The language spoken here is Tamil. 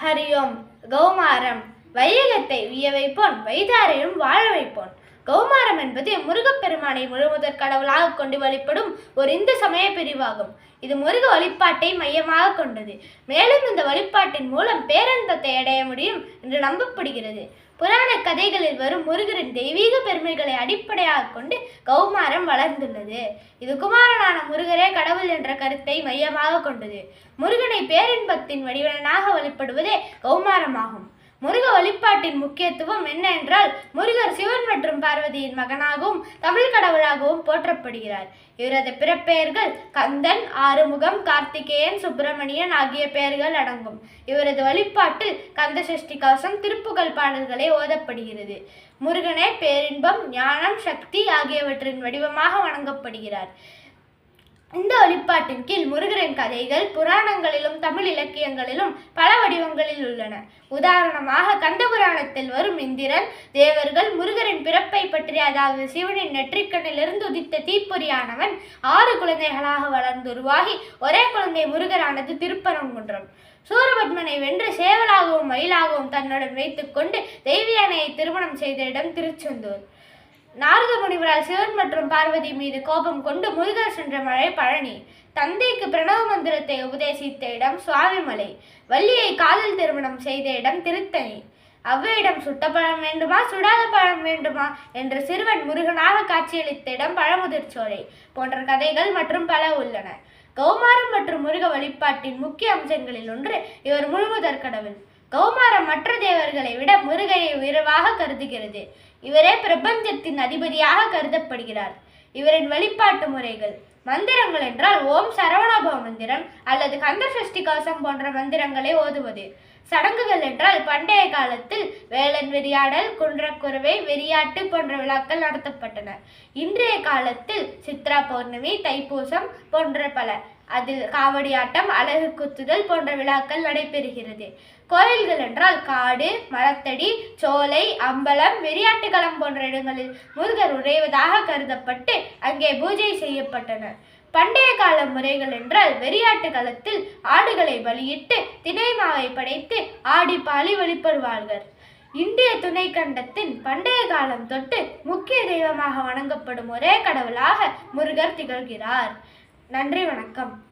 ஹரியோம் கௌமாரம் வையகத்தை விய வைப்போன் வைதாரையும் வாழ வைப்போன். கௌமாரம் என்பது முருகப்பெருமானை முழுமுதற் கடவுளாக கொண்டு வழிபடும் ஒரு இந்து சமய பிரிவாகும். இது முருக வழிபாட்டை மையமாக கொண்டது. மேலும் இந்த வழிபாட்டின் மூலம் பேரன்பத்தை அடைய முடியும் என்று நம்பப்படுகிறது. புராண கதைகளில் வரும் முருகரின் தெய்வீக பெருமைகளை அடிப்படையாக கொண்டு கௌமாரம் வளர்ந்துள்ளது. இது குமாரனான முருகரே கடவுள் என்ற கருத்தை மையமாக கொண்டது. முருகனை பேரின்பத்தின் வடிவனாக வழிபடுவதே கௌமாரமாகும். முருக வழிபாட்டின் முக்கியத்துவம் என்ன என்றால், முருகர் சிவன் மற்றும் பார்வதியின் மகனாகவும் தமிழ் கடவுளாகவும் போற்றப்படுகிறார். இவரது பிறப்பெயர்கள் கந்தன், ஆறுமுகம், கார்த்திகேயன், சுப்பிரமணியன் ஆகிய பெயர்கள் அடங்கும். இவரது வழிபாட்டில் கந்த சஷ்டி கவசம், திருப்புகழ் பாடல்களை ஓதப்படுகிறது. முருகனே பேரின்பம், ஞானம், சக்தி ஆகியவற்றின் வடிவமாக வணங்கப்படுகிறார். இந்த வழிபாட்டின் கீழ் முருகரின் கதைகள் புராணங்களிலும் தமிழ் இலக்கியங்களிலும் பல வடிவங்களில் உள்ளன. உதாரணமாக கந்த புராணத்தில் வரும் இந்திரன் தேவர்கள் முருகரின் பிறப்பை பற்றி, அதாவது சிவனின் நெற்றிக்கண்ணிலிருந்து உதித்த தீப்பொறியானவன் 6 குழந்தைகளாக வளர்ந்து உருவாகி ஒரே குழந்தை முருகரானது திருப்பரங்குன்றம். சூரபத்மனை வென்று சேவலாகவும் மயிலாகவும் தன்னுடன் வைத்துக் கொண்டு தெய்வியானையை திருமணம் செய்த இடம் திருச்செந்தூர். நாரத முனிவரால் சிவன் மற்றும் பார்வதி மீது கோபம் கொண்டு முருகர் சென்ற மலை பழனி. தந்தைக்கு பிரணவ மந்திரத்தை உபதேசித்த இடம் சுவாமிமலை. வள்ளியை காதல் திருமணம் செய்த இடம் திருத்தணி. அவ்வையிடம் சுட்ட பழம் வேண்டுமா சுடாத பழம் வேண்டுமா என்று சிறுவன் முருகனாக காட்சியளித்த இடம் பழமுதிர்ச்சோலை போன்ற கதைகள் மற்றும் பல உள்ளன. கௌமாரம் மற்றும் முருக வழிபாட்டின் முக்கிய அம்சங்களில் ஒன்று இவர் முழுமுதற் கடவுள். கௌமாரம் மற்ற தேவர்களை விட முருகனை உயர்வாக கருதுகிறது. இவரே பிரபஞ்சத்தின் அதிபதியாக கருதப்படுகிறார். இவரின் வழிபாட்டு முறைகள்: மந்திரங்கள் என்றால் ஓம் சரவணபவ மந்திரம் அல்லது கந்த சஷ்டி கவசம் போன்ற மந்திரங்களை ஓதுவது. சடங்குகள் என்றால் பண்டைய காலத்தில் வேலன் வெறியாடல், குன்றக்குறவை, வெறியாட்டு போன்ற விழாக்கள் நடத்தப்பட்டன. இன்றைய காலத்தில் சித்ரா பௌர்ணமி, தைப்பூசம் போன்ற பல, அதில் காவடி ஆட்டம், அலகு குத்துதல் போன்ற விழாக்கள் நடைபெறுகிறது. கோயில்கள் என்றால் காடு, மரத்தடி, சோலை, அம்பலம், வெறியாட்டுக்களம் போன்ற இடங்களில் முருகர் உறைவதாக கருதப்பட்டு அங்கே பூஜை செய்யப்பட்டன. பண்டைய கால முறைகள் என்றால் வெறியாட்டு களத்தில் ஆடுகளை பலியிட்டு தினை மாவை படைத்து ஆடி பாலி வழிபடுவார்கள். இந்திய துணை கண்டத்தின் பண்டைய காலம் தொட்டு முக்கிய தெய்வமாக வணங்கப்படும் ஒரே கடவுளாக முருகர் திகழ்கிறார். நன்றி, வணக்கம்.